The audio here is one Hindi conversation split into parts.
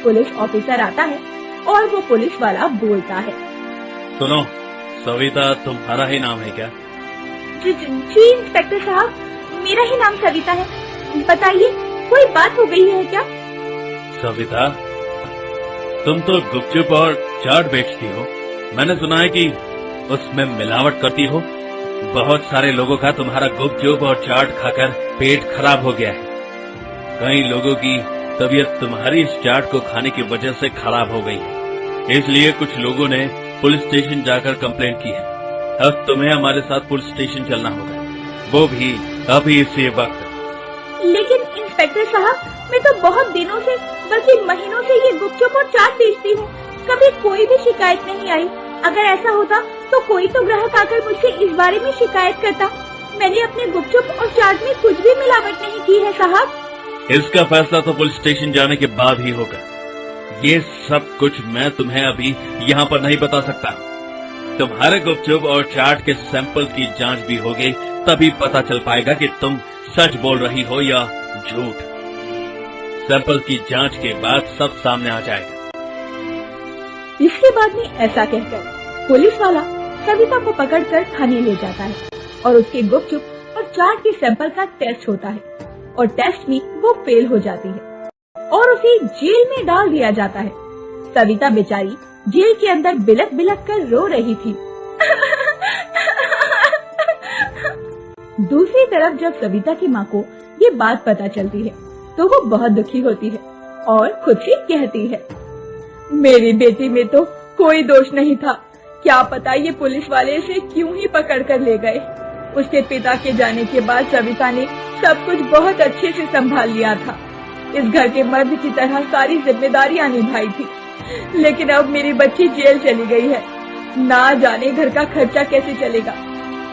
पुलिस ऑफिसर आता है और वो पुलिस वाला बोलता है, सुनो सविता, तुम्हारा ही नाम है क्या? जी इंस्पेक्टर साहब, मेरा ही नाम सविता है। बताइए, कोई बात हो गई है क्या? सविता, तुम तो गुपचुप और चाट बेचती हो। मैंने सुना है कि उसमें मिलावट करती हो। बहुत सारे लोगों का तुम्हारा गुपचुप और चाट खाकर पेट खराब हो गया है। कई लोगों की तबीयत तुम्हारी इस चाट को खाने की वजह से खराब हो गई है। इसलिए कुछ लोगों ने पुलिस स्टेशन जाकर कंप्लेंट की है। अब तुम्हें हमारे साथ पुलिस स्टेशन चलना होगा, वो भी अभी इसी वक्त। लेकिन इंस्पेक्टर साहब, मैं तो बहुत दिनों से, बल्कि महीनों से ये गुपचुप और चाट बेचती हूँ। कभी कोई भी शिकायत नहीं आई। अगर ऐसा होता तो कोई तो ग्राहक आकर मुझसे इस बारे में शिकायत करता। मैंने अपने गुपचुप और चाट में कुछ भी मिलावट नहीं की है साहब। इसका फैसला तो पुलिस स्टेशन जाने के बाद ही होगा। ये सब कुछ मैं तुम्हें अभी यहाँ पर नहीं बता सकता। तुम्हारे गुपचुप और चाट के सैंपल की जांच भी होगी, तभी पता चल पाएगा कि तुम सच बोल रही हो या झूठ। सैंपल की जांच के बाद सब सामने आ जाएगा। इसके बाद में ऐसा कहकर पुलिस वाला सविता को पकड़कर थाने ले जाता है और उसके गुपचुप और चाट के सैंपल का टेस्ट होता है और टेस्ट में वो फेल हो जाती है और उसे जेल में डाल दिया जाता है। सविता बेचारी जेल के अंदर बिलक बिलक कर रो रही थी। दूसरी तरफ जब सविता की माँ को ये बात पता चलती है तो वो बहुत दुखी होती है और खुद से कहती है, मेरी बेटी में तो कोई दोष नहीं था। क्या पता ये पुलिस वाले इसे क्यों ही पकड़ कर ले गए। उसके पिता के जाने के बाद सविता ने सब कुछ बहुत अच्छे से संभाल लिया था। इस घर के मर्द की तरह सारी जिम्मेदारियां निभाई थी। लेकिन अब मेरी बच्ची जेल चली गई है। ना जाने घर का खर्चा कैसे चलेगा।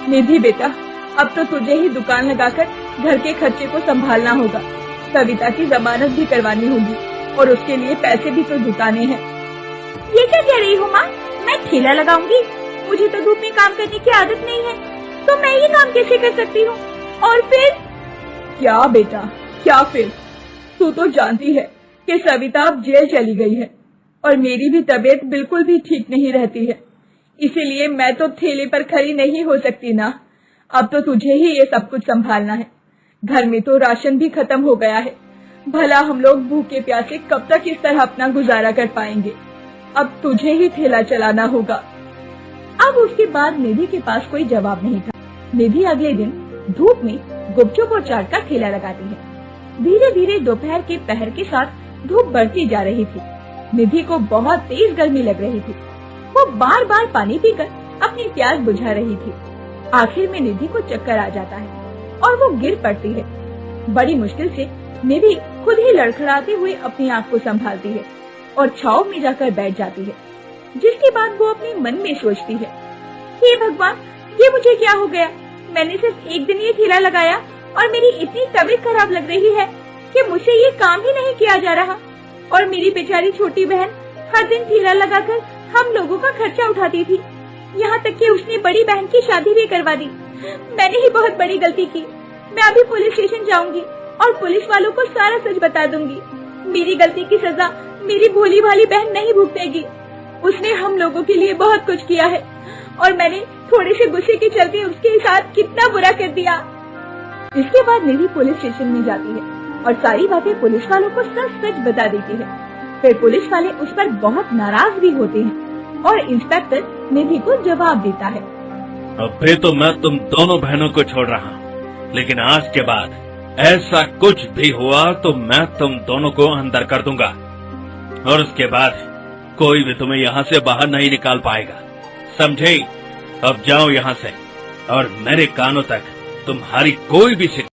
निधि बेटा, अब तो तुझे ही दुकान लगाकर घर के खर्चे को संभालना होगा। सविता की जमानत भी करवानी होगी और उसके लिए पैसे भी तो जुटाने हैं। ये क्या कह रही हो माँ? मैं ठेला लगाऊंगी? मुझे तो धूप में काम करने की आदत नहीं है, तो मैं ये काम कैसे कर सकती हूँ? और फिर? क्या बेटा, क्या फिर? तू तो जानती है कि सविता अब जेल चली गई है और मेरी भी तबीयत बिल्कुल भी ठीक नहीं रहती है। इसीलिए मैं तो ठेले पर खड़ी नहीं हो सकती ना। अब तो तुझे ही ये सब कुछ संभालना है। घर में तो राशन भी खत्म हो गया है। भला हम लोग भूखे प्यासे कब तक इस तरह अपना गुजारा कर पाएंगे। अब तुझे ही ठेला चलाना होगा। अब उसके बाद निधि के पास कोई जवाब नहीं था। निधि अगले दिन धूप में गुपचुप और चाट का ठेला लगाती है। धीरे धीरे दोपहर के पहर के साथ धूप बढ़ती जा रही थी। निधि को बहुत तेज गर्मी लग रही थी। वो बार बार पानी पीकर अपनी प्यास बुझा रही थी। आखिर में निधि को चक्कर आ जाता है और वो गिर पड़ती है। बड़ी मुश्किल से निधि खुद ही लड़खड़ाते हुए अपनी आँख को संभालती है और छाव में जाकर बैठ जाती है। जिसके बाद वो अपने मन में सोचती है, हे भगवान, ये मुझे क्या हो गया? मैंने सिर्फ एक दिन ये ठेला लगाया और मेरी इतनी तबीयत खराब लग रही है कि मुझसे ये काम ही नहीं किया जा रहा। और मेरी बेचारी छोटी बहन हर दिन ठेला लगाकर हम लोगों का खर्चा उठाती थी। यहाँ तक कि उसने बड़ी बहन की शादी भी करवा दी। मैंने ही बहुत बड़ी गलती की। मैं अभी पुलिस स्टेशन जाऊंगी और पुलिस वालों को सारा सच बता दूंगी। मेरी गलती की सजा मेरी भोली भाली बहन नहीं भुगतेगी। उसने हम लोगों के लिए बहुत कुछ किया है और मैंने थोड़े से गुस्से के चलते उसके साथ कितना बुरा कर दिया। इसके बाद निधि पुलिस स्टेशन में जाती है और सारी बातें पुलिस वालों को सच सच बता देती है। फिर पुलिस वाले उस पर बहुत नाराज भी होते हैं और इंस्पेक्टर निधि को जवाब देता है, अबे तो मैं तुम दोनों बहनों को छोड़ रहा हूँ, लेकिन आज के बाद ऐसा कुछ भी हुआ तो मैं तुम दोनों को अंदर कर दूंगा और उसके बाद कोई भी तुम्हें यहाँ से बाहर नहीं निकाल पाएगा, समझे? अब जाओ यहाँ से और मेरे कानों तक तुम्हारी कोई भी